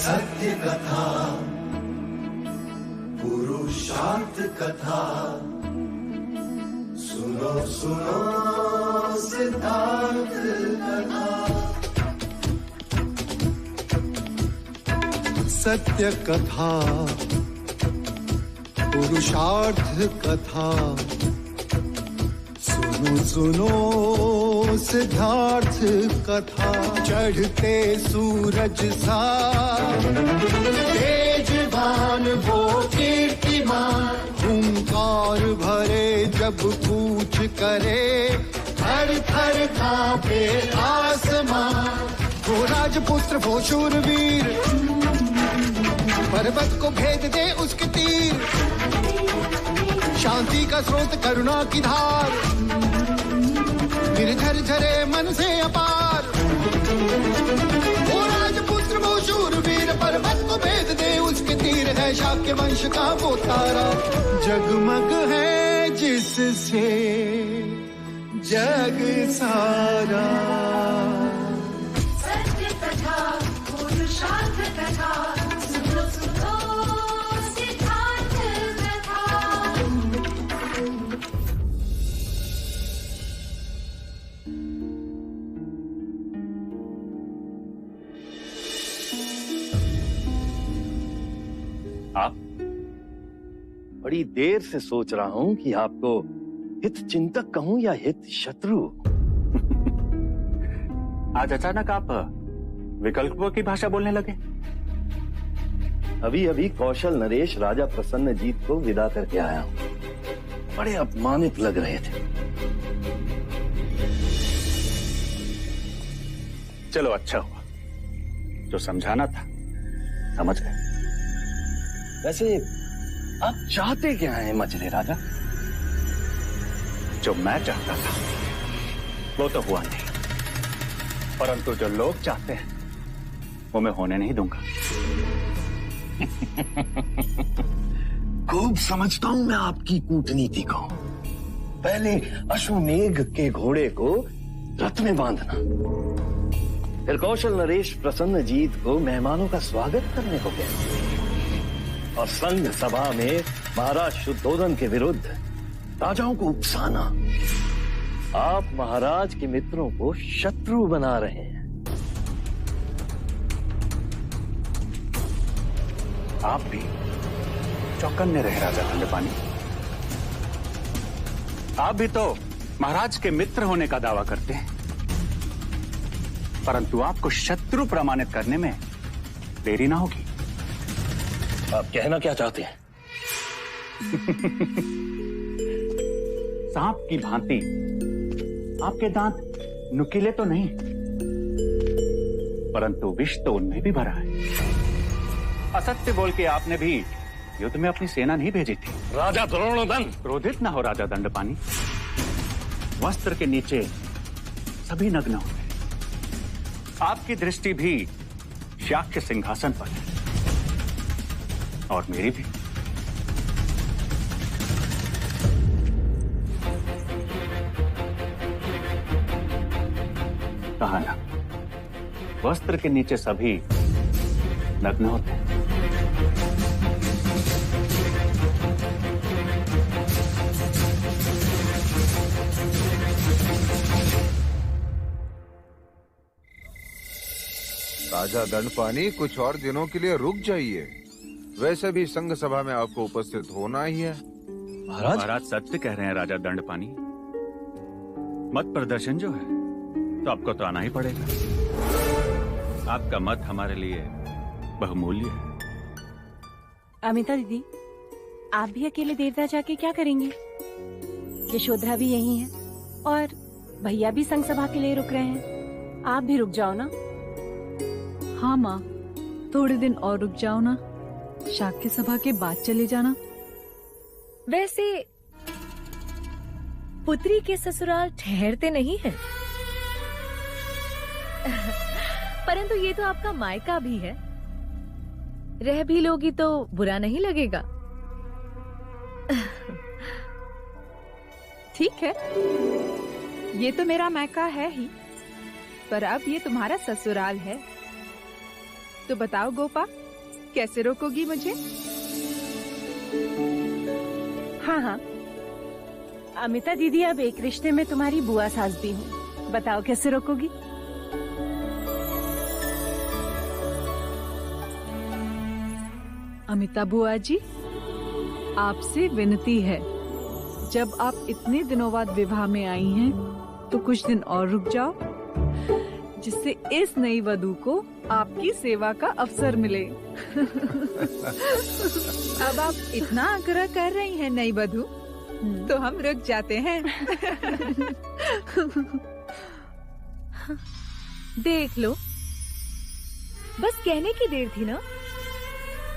सत्य कथा, पुरुषार्थ कथा, सुनो सुनो सिद्धार्थ कथा। सत्य कथा, पुरुषार्थ कथा, सुनो सुनो सिद्धार्थ कथा। चढ़ते सूरज सा तेजवान वो कीर्तिमान, हुंकार भरे जब कूच करे, थर थर कांपे आसमान। वो राजपुत्र वो शूरवीर, पर्वत को भेद दे उसके तीर, शांति का स्रोत करुणा की धार, निर्झर झरे मन से अपार। वो राजपुत्र वो शूरवीर, पर्वत को भेद दे उसके तीर, है शाक्य वंश का वो तारा, जगमग है जिससे जग सारा। सत्य कथा, पुरुषार्थ कथा, सुनो सुनो सिद्धार्थ कथा। आप? बड़ी देर से सोच रहा हूं कि आपको हित चिंतक कहूं या हित शत्रु। आज अचानक आप विकल्पों की भाषा बोलने लगे। अभी अभी कौशल नरेश राजा प्रसन्नजीत को विदा करके आया हूं। बड़े अपमानित लग रहे थे। चलो अच्छा हुआ, जो समझाना था समझ गए। वैसे आप चाहते क्या हैं मछली राजा? जो मैं चाहता था वो तो हुआ नहीं, परंतु जो लोग चाहते हैं वो मैं होने नहीं दूंगा। खूब समझता हूं मैं आपकी कूटनीति को। पहले अश्वमेघ के घोड़े को रथ में बांधना, फिर कौशल नरेश प्रसन्नजीत को मेहमानों का स्वागत करने को कहना, और संघ सभा में महाराज शुद्धोधन के विरुद्ध राजाओं को उकसाना। आप महाराज के मित्रों को शत्रु बना रहे हैं। आप भी चौकन्ने रहे राजा दंडपानी। आप भी तो महाराज के मित्र होने का दावा करते हैं, परंतु आपको शत्रु प्रमाणित करने में देरी ना होगी। आप कहना क्या चाहते हैं? सांप की भांति आपके दांत नुकीले तो नहीं, परंतु विष तो उनमें भी भरा है। असत्य बोल के आपने भी युद्ध में अपनी सेना नहीं भेजी थी। राजा द्रोणोदन! क्रोधित ना हो राजा दंडपानी। वस्त्र के नीचे सभी नग्न होते। आपकी दृष्टि भी शाक्य सिंहासन पर है, और मेरी भी। कहा ना, वस्त्र के नीचे सभी नग्न होते हैं। राजा दंडपानी, कुछ और दिनों के लिए रुक जाइए। वैसे भी संघ सभा में आपको उपस्थित होना ही है। महाराज सत्य कह रहे हैं राजा दंडपानी। मत प्रदर्शन जो है तो आपको तो आना ही पड़ेगा। आपका मत हमारे लिए बहुमूल्य है। अमिता दीदी, आप भी अकेले देवता जाके क्या करेंगे? यशोधरा भी यही है और भैया भी संघ सभा के लिए रुक रहे हैं। आप भी रुक जाओ ना। हाँ माँ, थोड़े दिन और रुक जाओ ना, शाक्य सभा के बाद चले जाना। वैसे पुत्री के ससुराल ठहरते नहीं है, परंतु ये तो आपका मायका भी है। रह भी लोगी तो बुरा नहीं लगेगा। ठीक है, ये तो मेरा मायका है ही, पर अब ये तुम्हारा ससुराल है। तो बताओ गोपा, कैसे रोकोगी मुझे? हाँ हाँ, अमिता दीदी अब एक रिश्ते में तुम्हारी बुआ सास भी हूँ। बताओ कैसे रोकोगी? अमिता बुआ जी, आपसे विनती है, जब आप इतने दिनों बाद विवाह में आई हैं, तो कुछ दिन और रुक जाओ, जिससे इस नई वधू को आपकी सेवा का अवसर मिले। अब आप इतना आग्रह कर रही हैं नई वधू, तो हम रुक जाते हैं। देख लो, बस कहने की देर थी ना।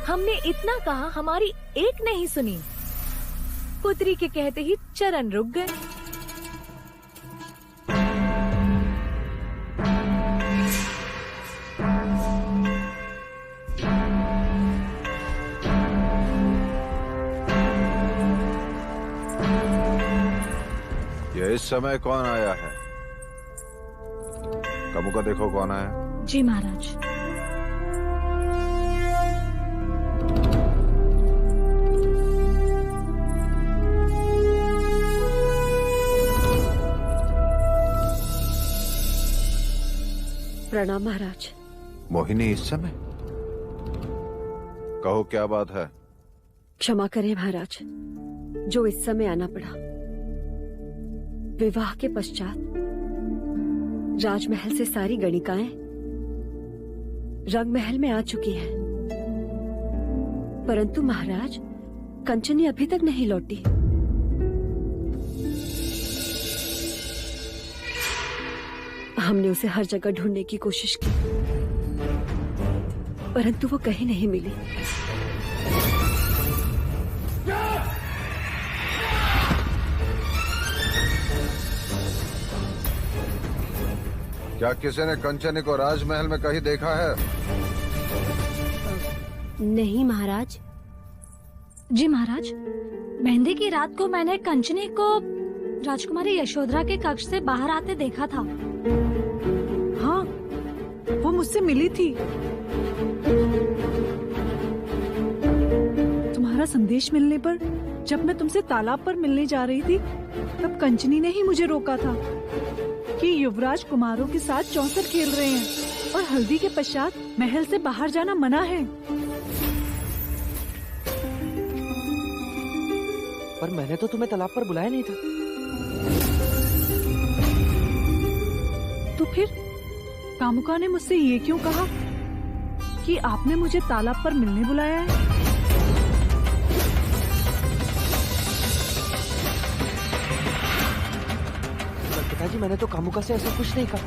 हमने इतना कहा, हमारी एक नहीं सुनी। पुत्री के कहते ही चरण रुक गए। ये इस समय कौन आया है? कमू का देखो कौन आया। जी महाराज। प्रणाम महाराज। मोहिनी इस समय? कहो क्या बात है? क्षमा करें महाराज, जो इस समय आना पड़ा। विवाह के पश्चात राजमहल से सारी गणिकाएं रंग महल में आ चुकी हैं, परंतु महाराज कंचनी अभी तक नहीं लौटी। हमने उसे हर जगह ढूंढने की कोशिश की, परंतु वो कहीं नहीं मिली। क्या किसी ने कंचनी को राजमहल में कहीं देखा है? नहीं महाराज। जी महाराज, मेहंदी की रात को मैंने कंचनी को राजकुमारी यशोधरा के कक्ष से बाहर आते देखा था। हाँ, वो मुझसे मिली थी। तुम्हारा संदेश मिलने पर जब मैं तुमसे तालाब पर मिलने जा रही थी, तब कंचनी ने ही मुझे रोका था कि युवराज कुमारों के साथ चौसर खेल रहे हैं और हल्दी के पश्चात महल से बाहर जाना मना है। पर मैंने तो तुम्हें तालाब पर बुलाया नहीं था। तो फिर कामुका ने मुझसे ये क्यों कहा कि आपने मुझे तालाब पर मिलने बुलाया है? पिताजी, मैंने तो कामुका से ऐसा कुछ नहीं कहा।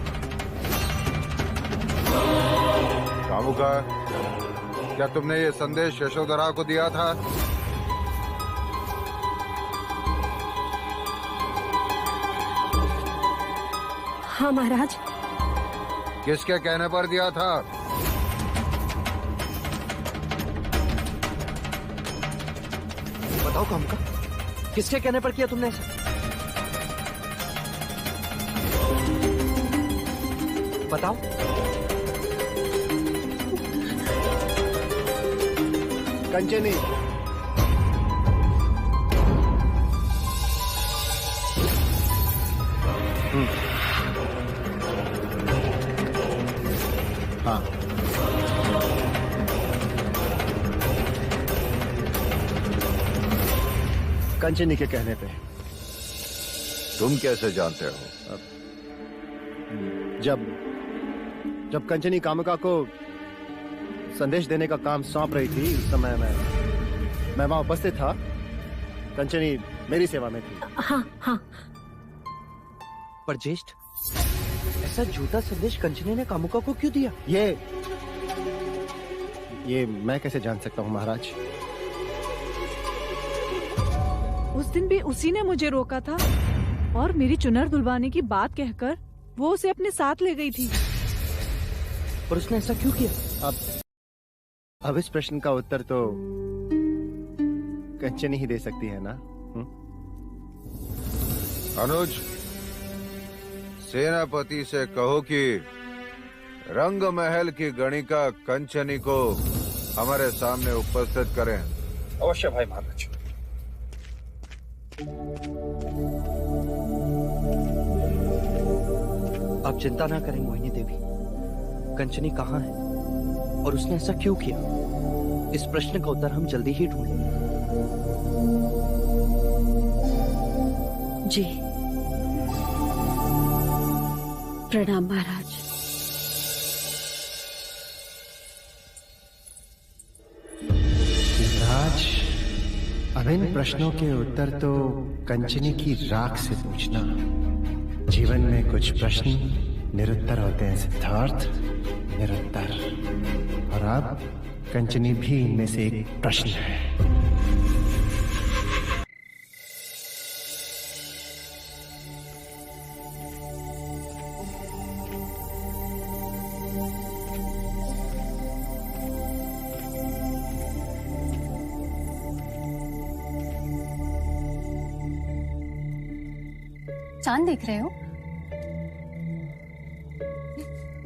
कामुका, क्या तुमने ये संदेश यशोधरा को दिया था? हाँ महाराज। किसके कहने पर दिया था? बताओ कामुका, किसके कहने पर किया तुमने ऐसा? बताओ। कंचनी, हाँ, कंचनी के कहने पे। तुम कैसे जानते हो? जब कंचनी कामुका को संदेश देने का काम सौंप रही थी, उस समय मैं वहां उपस्थित था। कंचनी मेरी सेवा में थी। हाँ हाँ। पर ज्येष्ठ, ऐसा झूठा संदेश कंचनी ने कामुका को क्यों दिया? ये मैं कैसे जान सकता हूँ महाराज? उस दिन भी उसी ने मुझे रोका था और मेरी चुनर दुलवाने की बात कहकर वो उसे अपने साथ ले गई थी। पर उसने ऐसा क्यों किया? अब इस प्रश्न का उत्तर तो कंचनी ही दे सकती है ना? अनुज, सेनापति से कहो कि रंग महल की गणिका कंचनी को हमारे सामने उपस्थित करें। अवश्य भाई महाराज। आप चिंता ना करें मोहिनी देवी। कंचनी कहाँ है और उसने ऐसा क्यों किया, इस प्रश्न का उत्तर हम जल्दी ही ढूंढेंगे। जी प्रणाम महाराज। युवराज, अब इन प्रश्नों के उत्तर तो कंचनी की राख से पूछना। जीवन में कुछ प्रश्न निरुत्तर होते हैं सिद्धार्थ, निरुत्तर। और अब कंचनी भी इनमें से एक प्रश्न है। चांद देख रहे हो?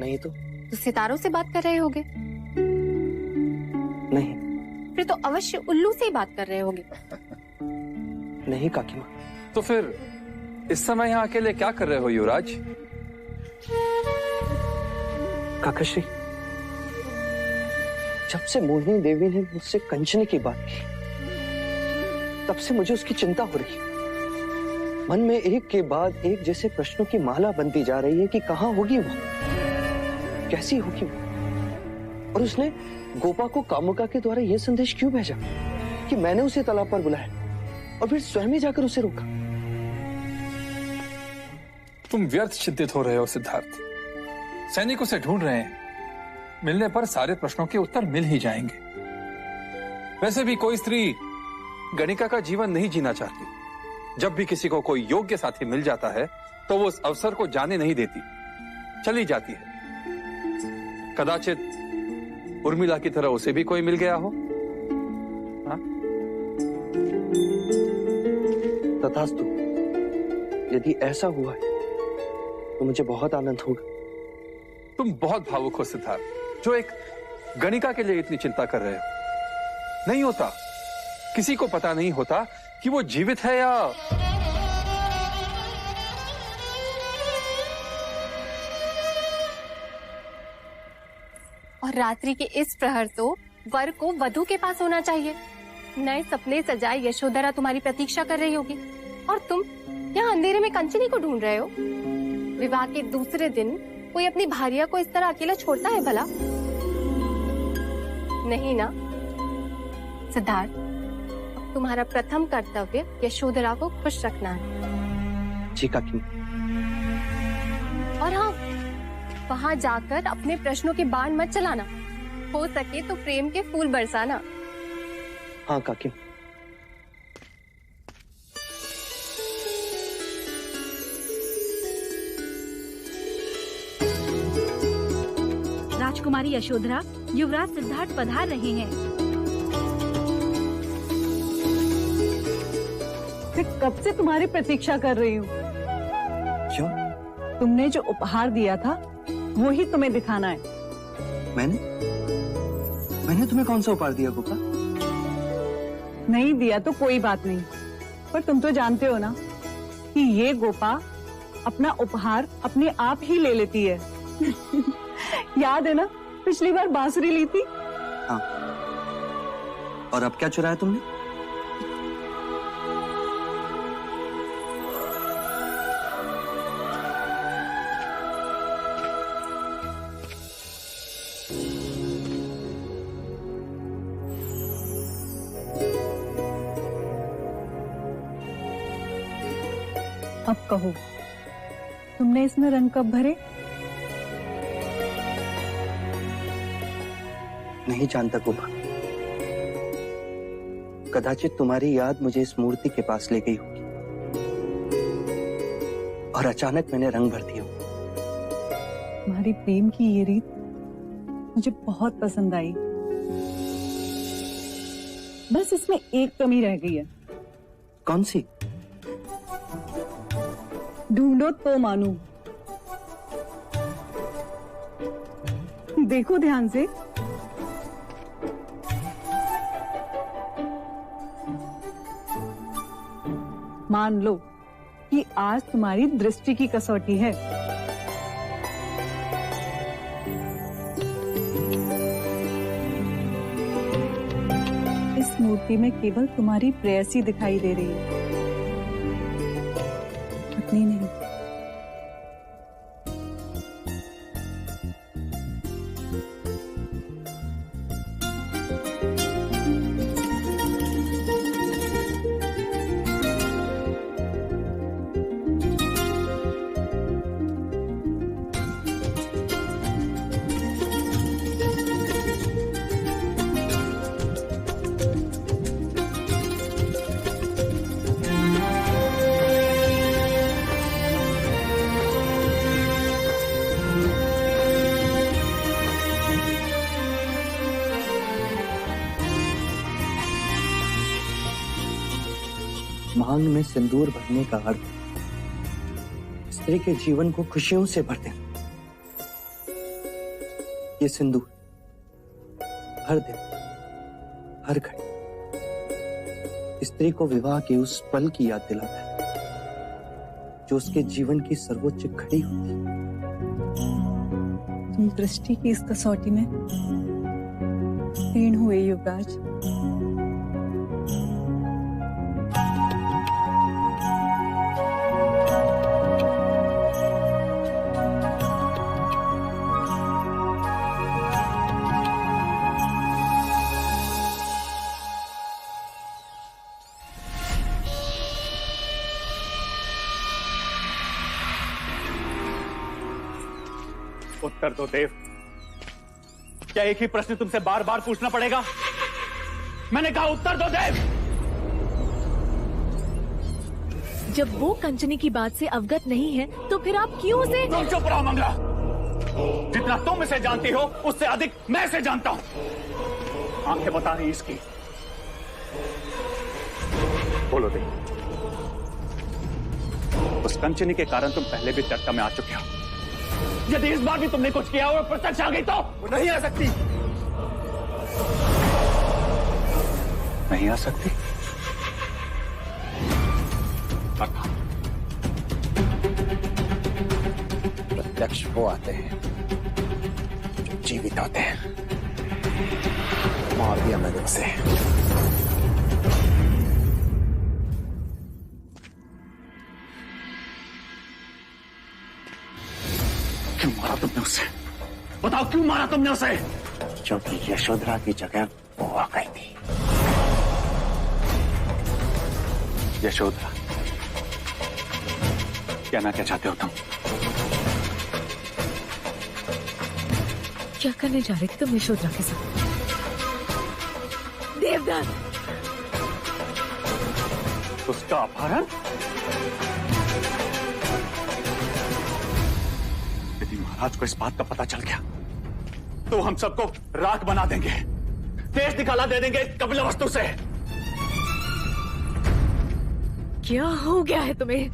नहीं तो सितारों से बात कर रहे होगे? नहीं। फिर तो अवश्य उल्लू से ही बात कर रहे होगे। नहीं काकी माँ। तो फिर इस समय यहाँ अकेले क्या कर रहे हो युवराज? काकाश्री, जब से मोहिनी देवी ने मुझसे कंचनी की बात की, तब से मुझे उसकी चिंता हो रही है। मन में एक के बाद एक जैसे प्रश्नों की माला बनती जा रही है कि कहाँ होगी वो, कैसी होगी वो। और उसने गोपा को कामुका के द्वारा यह संदेश क्यों भेजा कि मैंने उसे तालाब पर बुलाया और फिर स्वयं ही जाकर उसे रोका। तुम व्यर्थ चिंतित हो रहे हो सिद्धार्थ। सैनिक उसे ढूंढ रहे हैं, मिलने पर सारे प्रश्नों के उत्तर मिल ही जाएंगे। वैसे भी कोई स्त्री गणिका का जीवन नहीं जीना चाहती। जब भी किसी को कोई योग्य साथी मिल जाता है तो वो उस अवसर को जाने नहीं देती, चली जाती है। कदाचित उर्मिला की तरह उसे भी कोई मिल गया हो। हाँ? तथास्तु, यदि ऐसा हुआ है तो मुझे बहुत आनंद होगा। तुम बहुत भावुक हो सिद्धार्थ, जो एक गणिका के लिए इतनी चिंता कर रहे हो। नहीं होता, किसी को पता नहीं होता कि वो जीवित है या और रात्रि के इस प्रहर तो वर को वधू के पास होना चाहिए। नए सपने सजाए यशोधरा तुम्हारी प्रतीक्षा कर रही होगी और तुम यहाँ अंधेरे में कंचनी को ढूंढ रहे हो। विवाह के दूसरे दिन कोई अपनी भार्या को इस तरह अकेला छोड़ता है भला? नहीं ना सिद्धार्थ, तुम्हारा प्रथम कर्तव्य यशोधरा को खुश रखना है। जी काकी। और हाँ, वहां जाकर अपने प्रश्नों के बाण मत चलाना। हो सके तो प्रेम के फूल बरसाना। हाँ काकी। राजकुमारी यशोधरा, युवराज सिद्धार्थ पधार रहे हैं। मैं कब से तुम्हारी प्रतीक्षा कर रही हूँ। क्यों? तुमने जो उपहार दिया था वो ही तुम्हें दिखाना है। मैंने तुम्हें कौन सा उपहार दिया गोपा? नहीं दिया तो कोई बात नहीं, पर तुम तो जानते हो ना कि ये गोपा अपना उपहार अपने आप ही ले लेती है। याद है ना पिछली बार बांसुरी ली थी? हाँ। और अब क्या चुराया तुमने? अब कहो, तुमने इसमें रंग कब भरे? नहीं जानता गोपा। कदाचित तुम्हारी याद मुझे इस मूर्ति के पास ले गई होगी और अचानक मैंने रंग भर दिया। तुम्हारी प्रेम की ये रीत मुझे बहुत पसंद आई। बस इसमें एक कमी रह गई है। कौन सी? ढूंढो तो मानू। देखो ध्यान से। मान लो कि आज तुम्हारी दृष्टि की कसौटी है। इस मूर्ति में केवल तुम्हारी प्रेयसी दिखाई दे रही है, पत्नी नहीं। मांग में सिंदूर भरने का अर्थ स्त्री के जीवन को खुशियों से भर देना। ये सिंदूर हर दिन हर घड़ी स्त्री को विवाह के उस पल की याद दिलाता है जो उसके जीवन की सर्वोच्च घड़ी होती है। तुम दृष्टि की इस कसौटी में तीर्ण हुए युवराज। उत्तर दो देव। क्या एक ही प्रश्न तुमसे बार बार पूछना पड़ेगा? मैंने कहा उत्तर दो देव। जब वो कंचनी की बात से अवगत नहीं है तो फिर आप क्यों उसे? तुम चुप रहो मंगला। जितना तुम इसे जानती हो उससे अधिक मैं इसे जानता हूं। आंखें बता रही इसकी। बोलो देव, उस कंचनी के कारण तुम पहले भी चर्चा में आ चुके हो। यदि इस बार भी तुमने कुछ किया और प्रत्यक्ष आ गई तो वो नहीं आ सकती। नहीं आ सकती? प्रत्यक्ष वो आते हैं जो जीवित होते हैं। मार दिया मैंने उसे। क्यों मारा तुमने उसे? बताओ क्यों मारा तुमने उसे? क्योंकि यशोधरा की जगह वो आ गई थी। यशोधरा? कहना क्या चाहते हो तुम? क्या करने जा रहे थे तुम यशोधरा के साथ? देवदत्त! उसका अपहरण? महाराज को इस बात का पता चल गया तो हम सबको राख बना देंगे, देश निकाला दे देंगे कपिल वस्तु से। क्या हो गया है तुम्हें?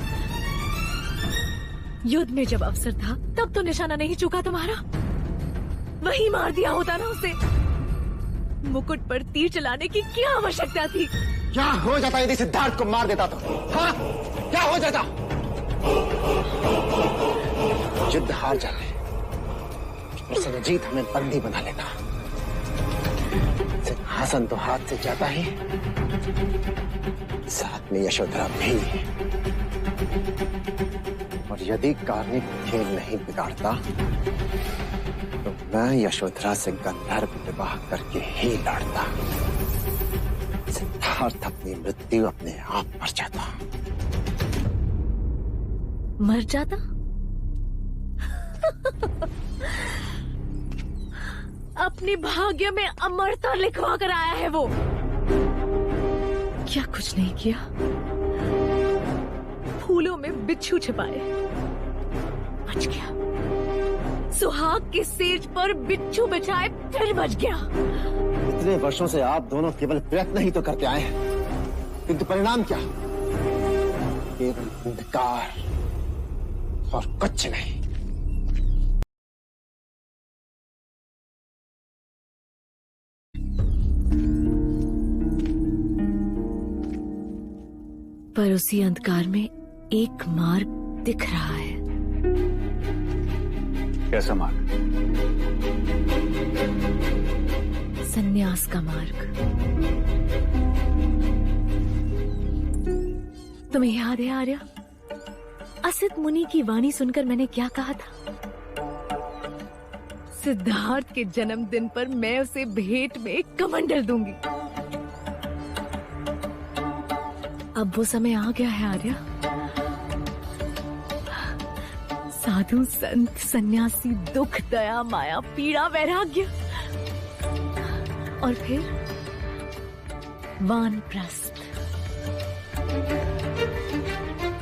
युद्ध में जब अवसर था तब तो निशाना नहीं चूका तुम्हारा। वही मार दिया होता ना उसे। मुकुट पर तीर चलाने की क्या आवश्यकता थी? क्या हो जाता यदि सिद्धार्थ को मार देता तो? हाँ, क्या हो जाता? युद्ध हार जाते, प्रसन्नजीत हमें बंदी बना लेता। सिंहासन तो हाथ से जाता ही, साथ में यशोधरा भी। और यदि कार्निक खेल नहीं बिगाड़ता तो मैं यशोधरा से गंधर्व विवाह करके ही लड़ता। सिद्धार्थ अपनी मृत्यु अपने आप मर जाता। मर जाता? अपने भाग्य में अमरता लिखवा कर आया है वो। क्या कुछ नहीं किया? फूलों में बिच्छू छिपाए, बच गया। सुहाग के सेज पर बिच्छू बिछाए, फिर बच गया। इतने वर्षों से आप दोनों केवल प्रयत्न ही तो करते आए हैं, किंतु परिणाम क्या? केवल अंधकार और कुछ नहीं। पर उसी अंधकार में एक मार्ग दिख रहा है। कैसा मार्ग? संन्यास का मार्ग। तुम्हें याद है आर्या, असित मुनि की वाणी सुनकर मैंने क्या कहा था? सिद्धार्थ के जन्मदिन पर मैं उसे भेंट में एक कमंडल दूंगी। अब वो समय आ गया है आर्या। साधु संत सन्यासी, दुख दया माया पीड़ा वैराग्य और फिर वानप्रस्थ।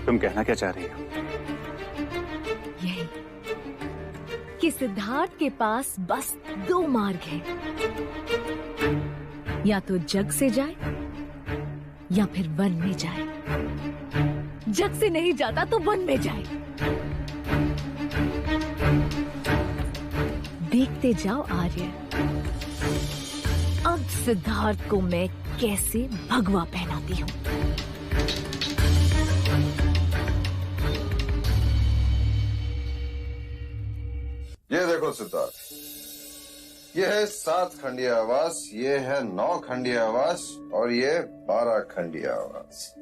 तुम कहना क्या चाह रही हो? यही कि सिद्धार्थ के पास बस 2 मार्ग हैं, या तो जग से जाए या फिर वन में जाए। जग से नहीं जाता तो वन में जाए। देखते जाओ आर्य, अब सिद्धार्थ को मैं कैसे भगवा पहनाती हूँ। ये देखो सिद्धार्थ, ये है 7 खंडीय आवास, ये है 9 खंडीय आवास और ये 12 खंडीय आवास।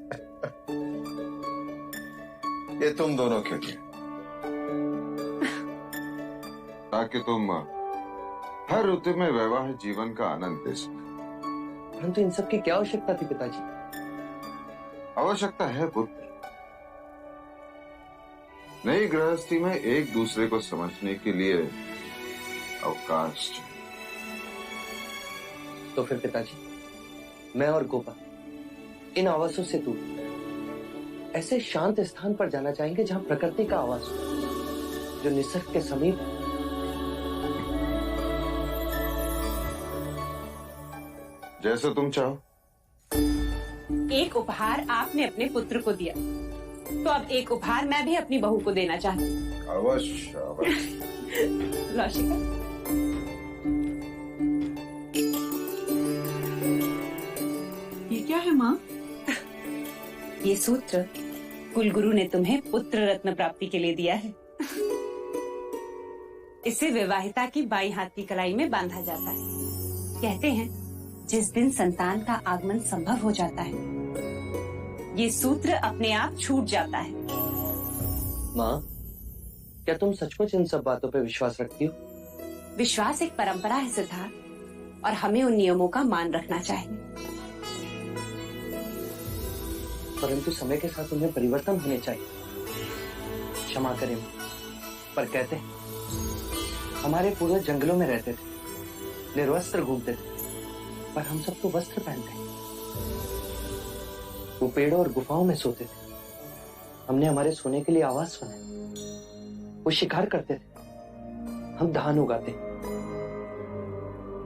ये तुम दोनों के लिए, ताकि तुम हर ऋतु में वैवाहिक जीवन का आनंद ले सको। परंतु इन सब की क्या आवश्यकता थी पिताजी? आवश्यकता है पुत्र, नई गृहस्थी में एक दूसरे को समझने के लिए अवकाश चाहिए। तो फिर पिताजी, मैं और गोपा इन आवासों से दूर ऐसे शांत स्थान पर जाना चाहेंगे जहां प्रकृति का आवास हो, जो निसर्ग के समीप। जैसे तुम चाहो। एक उपहार आपने अपने पुत्र को दिया, तो अब एक उपहार मैं भी अपनी बहू को देना चाहती हूँ। अवश्य अवश्य। लाशिका, ये क्या है माँ? ये सूत्र कुलगुरु ने तुम्हें पुत्र रत्न प्राप्ति के लिए दिया है। इसे विवाहिता की बाईं हाथ की कलाई में बांधा जाता है। कहते हैं जिस दिन संतान का आगमन संभव हो जाता है, ये सूत्र अपने आप छूट जाता है। माँ, क्या तुम सचमुच इन सब बातों पर विश्वास रखती हो? विश्वास एक परंपरा है सिद्धार्थ, और हमें उन नियमों का मान रखना चाहिए। परंतु समय के साथ उन्हें परिवर्तन होने चाहिए। क्षमा करें, पर कहते हैं हमारे पूर्वज जंगलों में रहते थे, निर्वस्त्र घूमते थे, पर हम सब तो वस्त्र पहनते हैं। वो पेड़ों और गुफाओं में सोते थे, हमने हमारे सोने के लिए आवास बनाए। वो शिकार करते थे, हम धान उगाते।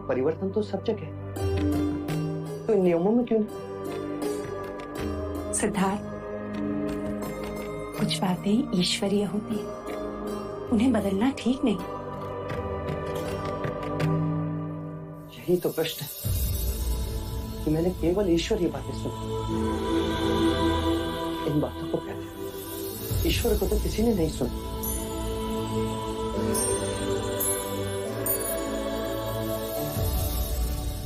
परिवर्तन तो सब जगह है, तो इन नियमों में क्यों नहीं? सिद्धार्थ, कुछ बातें ईश्वरीय होती हैं, उन्हें बदलना ठीक नहीं। यही तो प्रश्न है कि मैंने केवल ईश्वरीय बातें सुनी। इन बातों को कहते हैं ईश्वर को तो किसी ने नहीं सुना।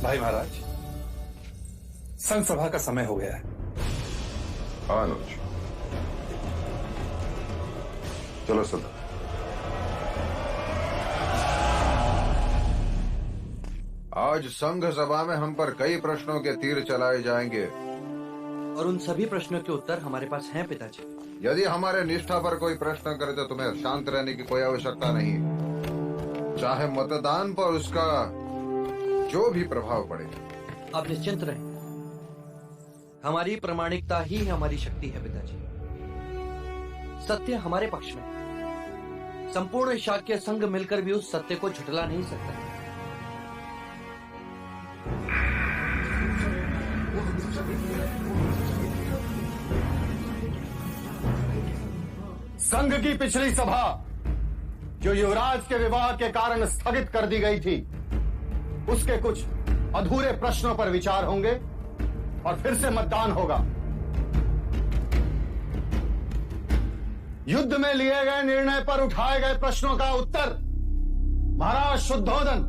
भाई महाराज, संघ सभा का समय हो गया है। अनुज, चलो सदा। आज संघ सभा में हम पर कई प्रश्नों के तीर चलाए जाएंगे, और उन सभी प्रश्नों के उत्तर हमारे पास हैं पिताजी। यदि हमारे निष्ठा पर कोई प्रश्न करे तो तुम्हें शांत रहने की कोई आवश्यकता नहीं, चाहे मतदान पर उसका जो भी प्रभाव पड़े। आप निश्चिंत रहें, हमारी प्रामाणिकता ही हमारी शक्ति है पिताजी। सत्य हमारे पक्ष में, संपूर्ण शाक्य संघ मिलकर भी उस सत्य को झुठला नहीं सकता। संघ की पिछली सभा जो युवराज के विवाह के कारण स्थगित कर दी गई थी, उसके कुछ अधूरे प्रश्नों पर विचार होंगे और फिर से मतदान होगा। युद्ध में लिए गए निर्णय पर उठाए गए प्रश्नों का उत्तर महाराज शुद्धोधन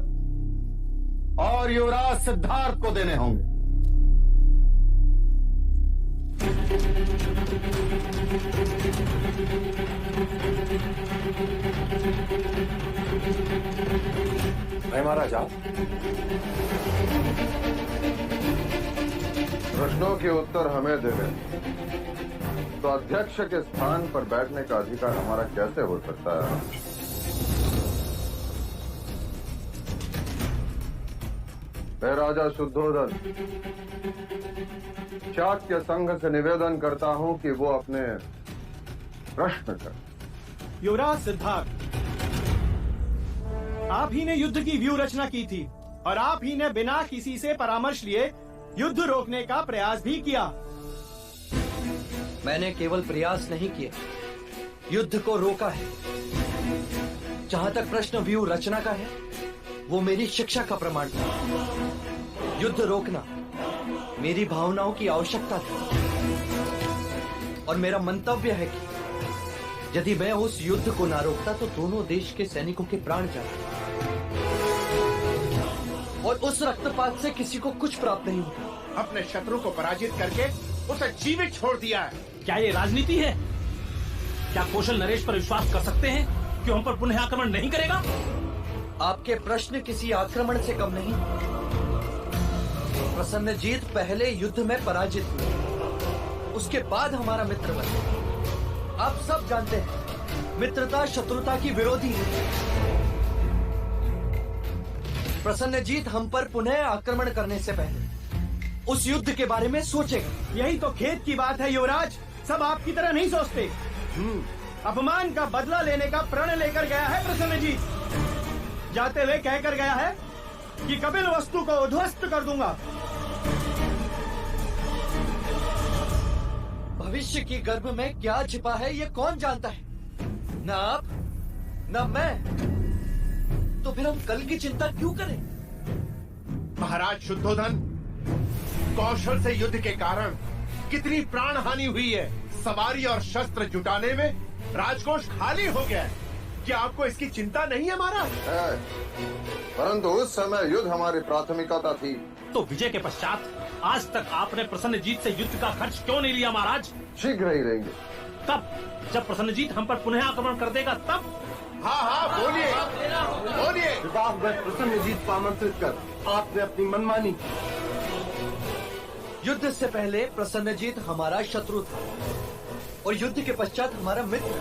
और युवराज सिद्धार्थ को देने होंगे। नहीं महाराज, आप प्रश्नों के उत्तर हमें देने तो अध्यक्ष के स्थान पर बैठने का अधिकार हमारा कैसे हो सकता है? मैं राजा शुद्धोधन शाक्य संघ से निवेदन करता हूं कि वो अपने प्रश्न कर। युवराज सिद्धार्थ, आप ही ने युद्ध की व्यूह रचना की थी और आप ही ने बिना किसी से परामर्श लिए युद्ध रोकने का प्रयास भी किया। मैंने केवल प्रयास नहीं किए, युद्ध को रोका है। जहां तक प्रश्न व्यूह रचना का है, वो मेरी शिक्षा का प्रमाण था। युद्ध रोकना मेरी भावनाओं की आवश्यकता थी और मेरा मंतव्य है कि यदि मैं उस युद्ध को ना रोकता तो दोनों देश के सैनिकों के प्राण जाते और उस रक्तपात से किसी को कुछ प्राप्त नहीं होता। अपने शत्रु को पराजित करके उसे जीवित छोड़ दिया है। क्या ये राजनीति है? क्या कौशल नरेश पर विश्वास कर सकते हैं कि हम पर पुनः आक्रमण नहीं करेगा? आपके प्रश्न किसी आक्रमण से कम नहीं। प्रसन्नजीत पहले युद्ध में पराजित हुए, उसके बाद हमारा मित्र बने। आप सब जानते हैं, मित्रता शत्रुता की विरोधी है। प्रसन्नजीत हम पर पुनः आक्रमण करने से पहले उस युद्ध के बारे में सोचेगा। यही तो खेद की बात है युवराज, सब आपकी तरह नहीं सोचते। अपमान का बदला लेने का प्रण लेकर गया है प्रसन्नजीत। जाते हुए कहकर गया है कि कपिल वस्तु को उध्वस्त कर दूंगा। भविष्य की गर्भ में क्या छिपा है ये कौन जानता है? न आप न मैं। तो फिर हम कल की चिंता क्यों करें? महाराज शुद्धोधन, कौशल से युद्ध के कारण कितनी प्राण हानि हुई है। सवारी और शस्त्र जुटाने में राजकोष खाली हो गया है। क्या आपको इसकी चिंता नहीं है महाराज? परंतु उस समय युद्ध हमारी प्राथमिकता थी। तो विजय के पश्चात आज तक आपने प्रसन्नजीत से युद्ध का खर्च क्यों नहीं लिया महाराज? शीघ्र ही लेंगे। तब जब प्रसन्नजीत हम पर पुनः आक्रमण कर देगा तब? हाँ बोलिए बोलिए। विवाह में प्रसन्नजीत को आमंत्रित कर आपने अपनी मनमानी। युद्ध से पहले प्रसन्नजीत हमारा शत्रु था और युद्ध के पश्चात हमारा मित्र,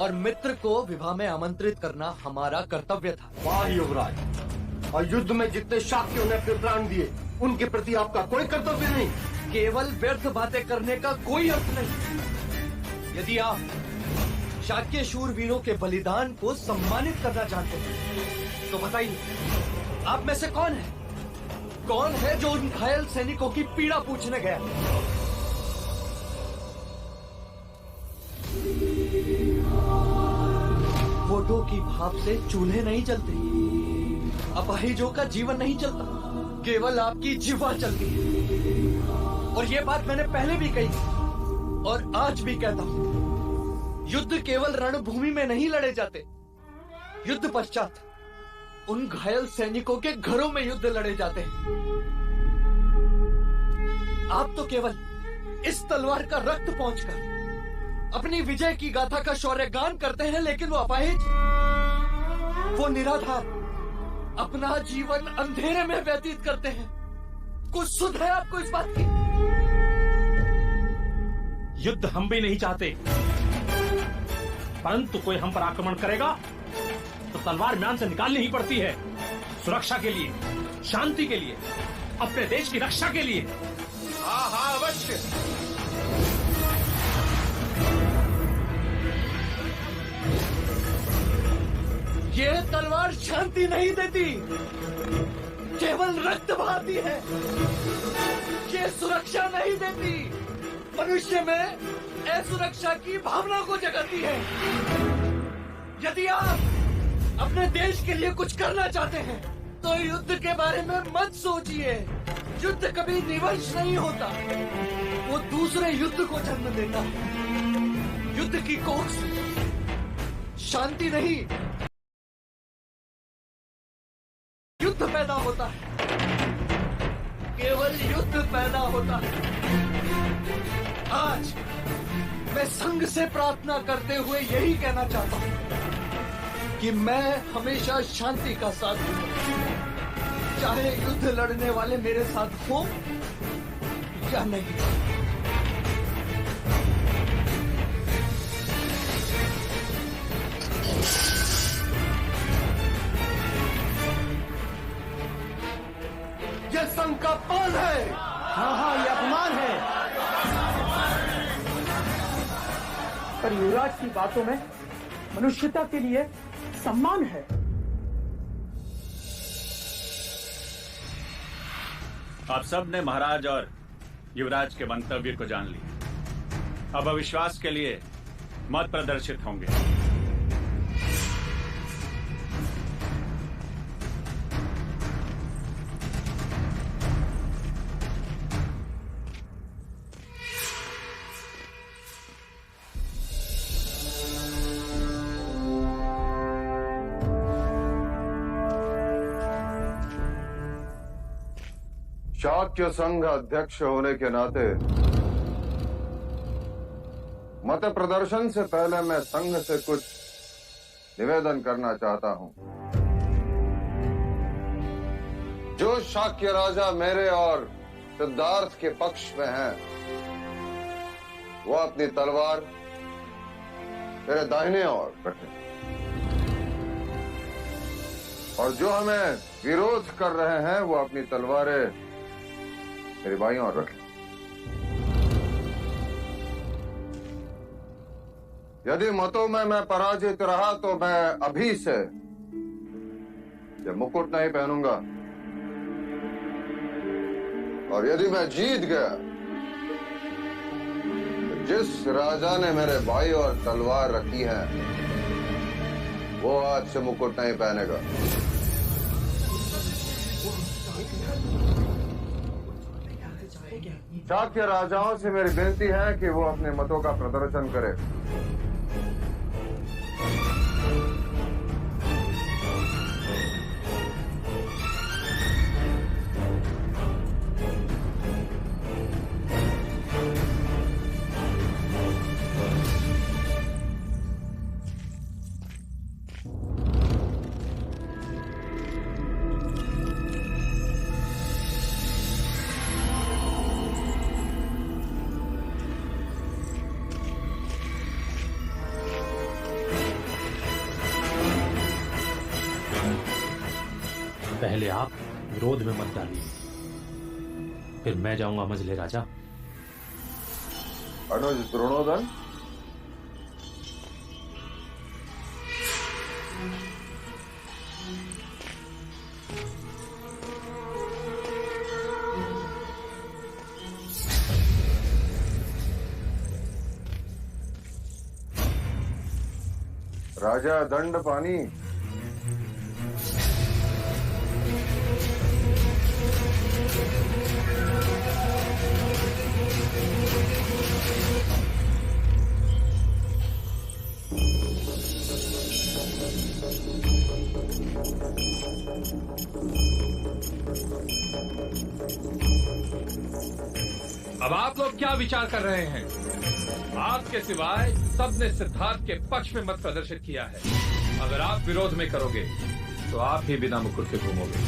और मित्र को विवाह में आमंत्रित करना हमारा कर्तव्य था। वाह युवराज, और युद्ध में जितने शाक्यों ने अपने प्राण दिए उनके प्रति आपका कोई कर्तव्य नहीं। केवल व्यर्थ बातें करने का कोई अर्थ नहीं। यदि आप शाक्य शूरवीरों के बलिदान को सम्मानित करना चाहते हैं तो बताइए, आप में से कौन है जो उन घायल सैनिकों की पीड़ा पूछने गया? फोटो की भाप से चूल्हे नहीं जलते, अपाहिजों का जीवन नहीं चलता, केवल आपकी जिह्वा चलती है। और ये बात मैंने पहले भी कही और आज भी कहता हूँ, युद्ध केवल रणभूमि में नहीं लड़े जाते, युद्ध पश्चात उन घायल सैनिकों के घरों में युद्ध लड़े जाते हैं। आप तो केवल इस तलवार का रक्त पहुंचकर अपनी विजय की गाथा का शौर्यगान करते हैं, लेकिन वो अपाहिज, वो निराधार अपना जीवन अंधेरे में व्यतीत करते हैं। कुछ सुध है आपको इस बात की? युद्ध हम भी नहीं चाहते, परंतु कोई हम पर आक्रमण करेगा तो तलवार म्यान से निकालनी ही पड़ती है। सुरक्षा के लिए, शांति के लिए, अपने देश की रक्षा के लिए। हाँ अवश्य। ये तलवार शांति नहीं देती, केवल रक्त बहाती है। ये सुरक्षा नहीं देती, मनुष्य में असुरक्षा की भावना को जगाती है। यदि आप अपने देश के लिए कुछ करना चाहते हैं तो युद्ध के बारे में मत सोचिए। युद्ध कभी निवंश नहीं होता, वो दूसरे युद्ध को जन्म देता है। युद्ध की कोख से शांति नहीं, युद्ध पैदा होता है। केवल युद्ध पैदा होता है। आज मैं संघ से प्रार्थना करते हुए यही कहना चाहता हूं कि मैं हमेशा शांति का साथ दूंगा, चाहे युद्ध लड़ने वाले मेरे साथ हो या नहीं। यह संघ का अपमान है। हाँ, ये अपमान है। पर युवराज की बातों में मनुष्यता के लिए सम्मान है। आप सब ने महाराज और युवराज के मंतव्य को जान लिया। अब अविश्वास के लिए मत प्रदर्शित होंगे। शाक्य संघ अध्यक्ष होने के नाते मत प्रदर्शन से पहले मैं संघ से कुछ निवेदन करना चाहता हूं। जो शाक्य राजा मेरे और सिद्धार्थ के पक्ष में हैं, वो अपनी तलवार मेरे दाहिने ओर रखें, और जो हमें विरोध कर रहे हैं वो अपनी तलवारें मेरी बाईं ओर रखें। यदि मतों में मैं पराजित रहा तो मैं अभी से ये मुकुट नहीं पहनूंगा, और यदि मैं जीत गया तो जिस राजा ने मेरे भाई और तलवार रखी है वो आज से मुकुट नहीं पहनेगा। शाक्य राजाओं से मेरी विनती है कि वो अपने मतों का प्रदर्शन करें। पहले आप विरोध में मत डालिए, फिर मैं जाऊंगा मंझले राजा। अनुज द्रोणोदन, राजा दंडपानी, अब आप लोग क्या विचार कर रहे हैं? आपके सिवाय सबने सिद्धार्थ के पक्ष में मत प्रदर्शित किया है। अगर आप विरोध में करोगे तो आप ही बिना मुकुट के घूमोगे।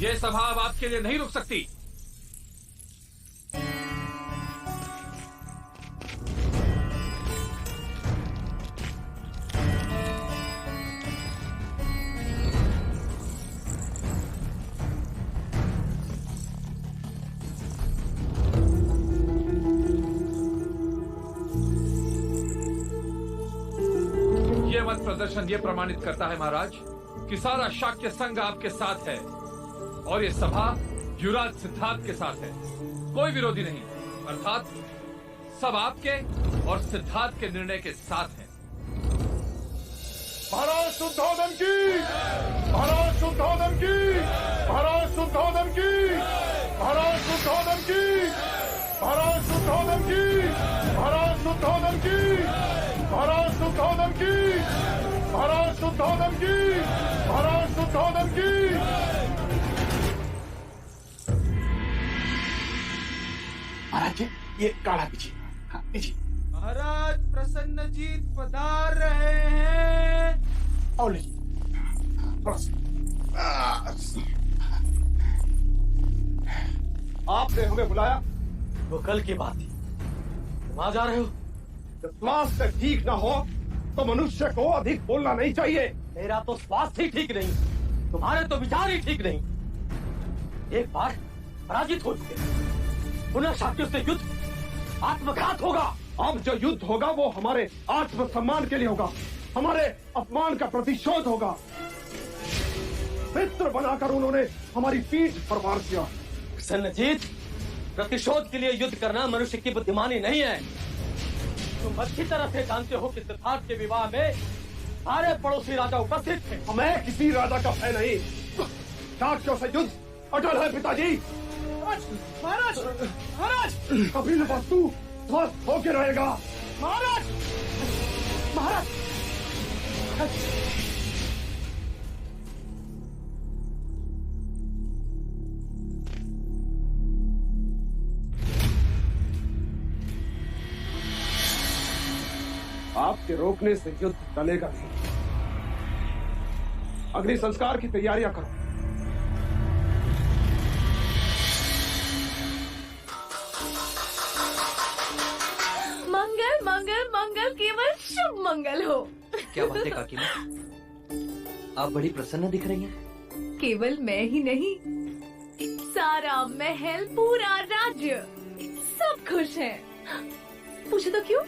ये सभा अब आपके लिए नहीं रुक सकती। प्रदर्शन ये प्रमाणित करता है महाराज कि सारा शाक्य संघ आपके साथ है और ये सभा युवराज सिद्धार्थ के साथ है। कोई विरोधी नहीं, अर्थात सब आपके और सिद्धार्थ के निर्णय के साथ हैं। महाराज शुद्धोदन की, महाराज शुद्धोदन की, महाराज शुद्धोदन की, महाराज शुद्धोदन की। महाराज शुद्धोधन की, महाराज शुद्धोधन की, महाराज शुद्धोधन की, महाराज शुद्धोधन की, महाराज शुद्धोधन की। महाराज जी, ये काढ़ा पीछे। हाँ, पीछे। महाराज प्रसन्नजीत पधार रहे हैं। और लीजिए। आपने हमें बुलाया? वो कल की बात थी। तुम आ जा रहे हो? जब स्वास्थ्य ठीक ना हो तो मनुष्य को अधिक बोलना नहीं चाहिए। मेरा तो स्वास्थ्य ही ठीक नहीं, तुम्हारे तो विचार ही ठीक नहीं। एक बार पराजित हो चुके, पुनः शाक्यों से युद्ध आत्मघात होगा। अब जो युद्ध होगा वो हमारे आत्मसम्मान के लिए होगा, हमारे अपमान का प्रतिशोध होगा। मित्र बनाकर उन्होंने हमारी पीठ पर वार किया। प्रसन्नजीत, प्रतिशोध के लिए युद्ध करना मनुष्य की बुद्धिमानी नहीं है। तुम अच्छी तरह से जानते हो कि सिद्धार्थ के विवाह में सारे पड़ोसी राजा उपस्थित थे। हमें किसी राजा का भय नहीं। शाक्यों से युद्ध अटल है पिताजी। महाराज, महाराज, कपिल वस्तु स्वस्थ होके रहेगा। महाराज, महाराज, आपके रोकने से युद्ध टलेगा नहीं। अग्नि संस्कार की तैयारियां करो। मंगल मंगल मंगल, केवल शुभ मंगल हो। क्या बात है काकी माँ, आप बड़ी प्रसन्न दिख रही हैं। केवल मैं ही नहीं, सारा महल, पूरा राज्य, सब खुश हैं। पूछे तो क्यों?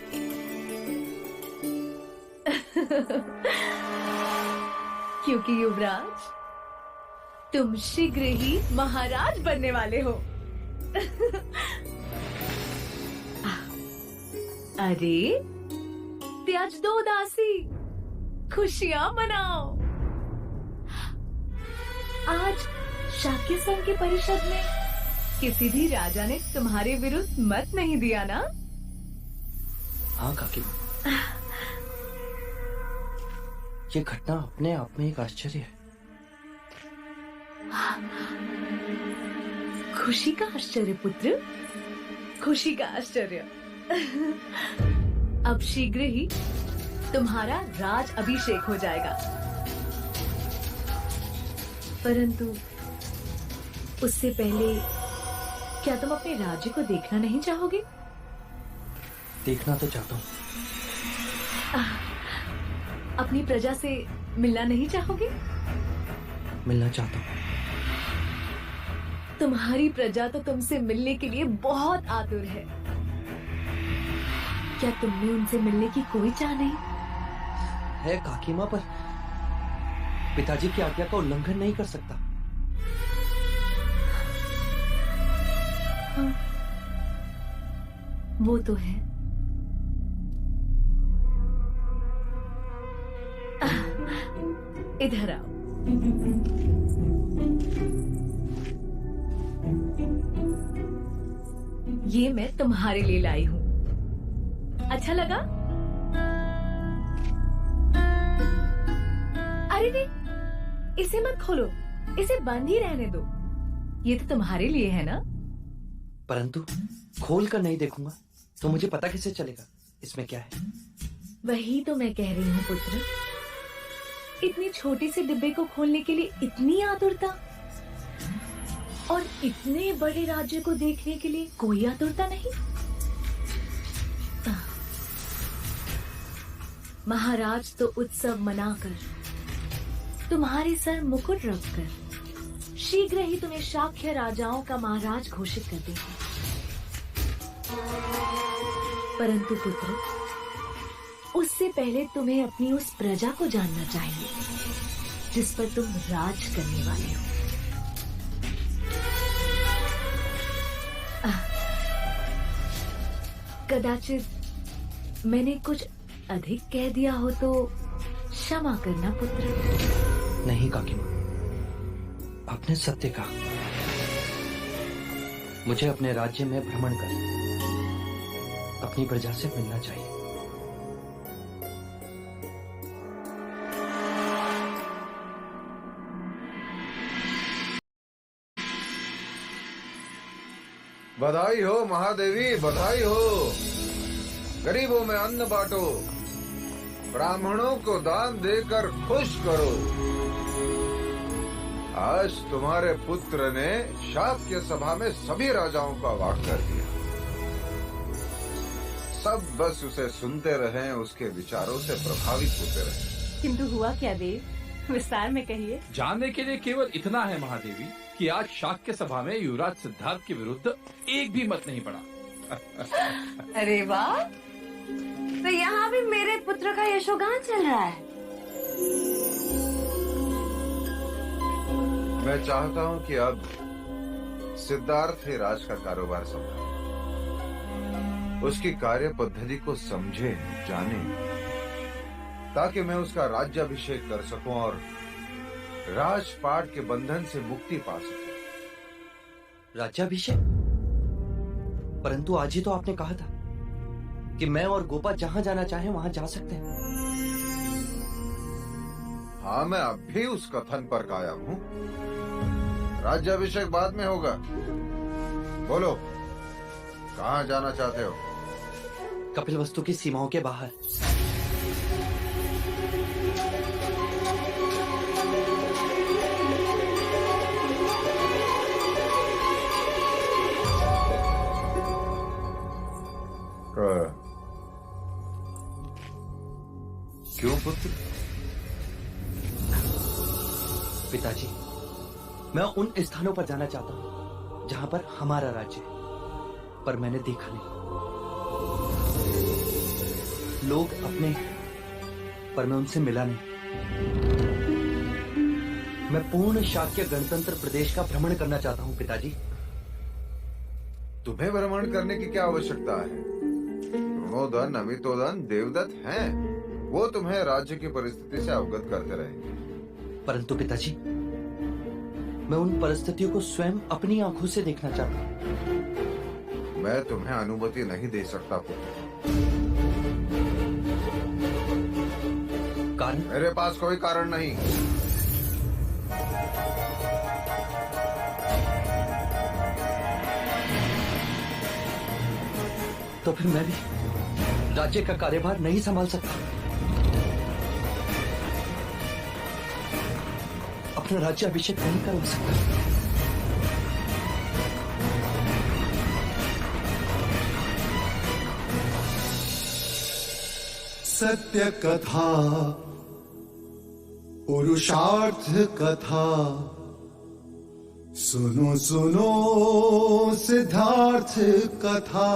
क्योंकि युवराज, तुम शीघ्र ही महाराज बनने वाले हो। अरे त्याज दो उदासी, खुशियां मनाओ। आज शाक्य संघ के परिषद में किसी भी राजा ने तुम्हारे विरुद्ध मत नहीं दिया ना? हाँ काकी, ये घटना अपने आप में एक आश्चर्य है। खुशी का आश्चर्य पुत्र, खुशी का आश्चर्य। अब शीघ्र ही तुम्हारा राज अभिषेक हो जाएगा, परंतु उससे पहले क्या तुम अपने राज्य को देखना नहीं चाहोगे? देखना तो चाहता हूँ। अपनी प्रजा से मिलना नहीं चाहोगे? मिलना चाहता हूँ। तुम्हारी प्रजा तो तुमसे मिलने के लिए बहुत आतुर है। क्या तुमने उनसे मिलने की कोई चाह नहीं? है काकी माँ, पर पिताजी की आज्ञा का उल्लंघन नहीं कर सकता। हाँ, वो तो है। इधर आओ। ये मैं तुम्हारे लिए लाई हूँ। अच्छा लगा? अरे रे, इसे मत खोलो, इसे बंद ही रहने दो। ये तो तुम्हारे लिए है ना? परंतु खोल कर नहीं देखूंगा तो मुझे पता कैसे चलेगा इसमें क्या है? वही तो मैं कह रही हूँ पुत्र। इतनी छोटी सी डिब्बे को खोलने के लिए इतनी आतुरता, और इतने बड़े राज्य को देखने के लिए कोई आतुरता नहीं। महाराज तो उत्सव मनाकर, तुम्हारे सर मुकुट रखकर शीघ्र ही तुम्हें शाक्य राजाओं का महाराज घोषित कर देंगे। परंतु पुत्र, उससे पहले तुम्हें अपनी उस प्रजा को जानना चाहिए जिस पर तुम राज करने वाले हो। कदाचित मैंने कुछ अधिक कह दिया हो तो क्षमा करना पुत्र। नहीं काकी माँ, आपने सत्य कहा। मुझे अपने राज्य में भ्रमण कर अपनी प्रजा से मिलना चाहिए। बधाई हो महादेवी, बधाई हो। गरीबों में अन्न बांटो, ब्राह्मणों को दान देकर खुश करो। आज तुम्हारे पुत्र ने शाक्य सभा में सभी राजाओं का वाक कर दिया। सब बस उसे सुनते रहे, उसके विचारों से प्रभावित होते रहे। किंतु हुआ क्या देव, विस्तार में कहिए। जानने के लिए केवल इतना है महादेवी कि आज शाक्य सभा में युवराज सिद्धार्थ के विरुद्ध एक भी मत नहीं पड़ा। अरे वाह, तो यहाँ भी मेरे पुत्र का यशोगान चल रहा है। मैं चाहता हूँ कि अब सिद्धार्थ ही राज का कारोबार संभाले, उसकी कार्य पद्धति को समझे जाने, ताकि मैं उसका राज्याभिषेक कर सकूं और राजपाट के बंधन से मुक्ति पा सकूं। राज्याभिषेक? परंतु आज ही तो आपने कहा था कि मैं और गोपा जहां जाना चाहें वहां जा सकते हैं। हाँ, मैं अब भी उस कथन पर कायम हूँ। राज्याभिषेक बाद में होगा। बोलो, कहाँ जाना चाहते हो? कपिलवस्तु की सीमाओं के बाहर। क्यों पुत्र? पिताजी, मैं उन स्थानों पर जाना चाहता हूं जहां पर हमारा राज्य है, पर मैंने देखा नहीं। लोग अपने हैं, पर मैं उनसे मिला नहीं। मैं पूर्ण शाक्य गणतंत्र प्रदेश का भ्रमण करना चाहता हूं पिताजी। तुम्हें भ्रमण करने की क्या आवश्यकता है? प्रणोदन, अमितोदन, देवदत्त हैं, वो तुम्हें राज्य की परिस्थिति से अवगत करते रहेंगे। परंतु पिताजी, मैं उन परिस्थितियों को स्वयं अपनी आंखों से देखना चाहता हूं। मैं तुम्हें अनुमति नहीं दे सकता पुत्र। कारण? मेरे पास कोई कारण नहीं। तो फिर मैं भी राज्य का कार्यभार नहीं संभाल सकता। अपना राज्याभिषेक नहीं कर सकता। सत्य कथा, पुरुषार्थ कथा, सुनो सुनो सिद्धार्थ कथा।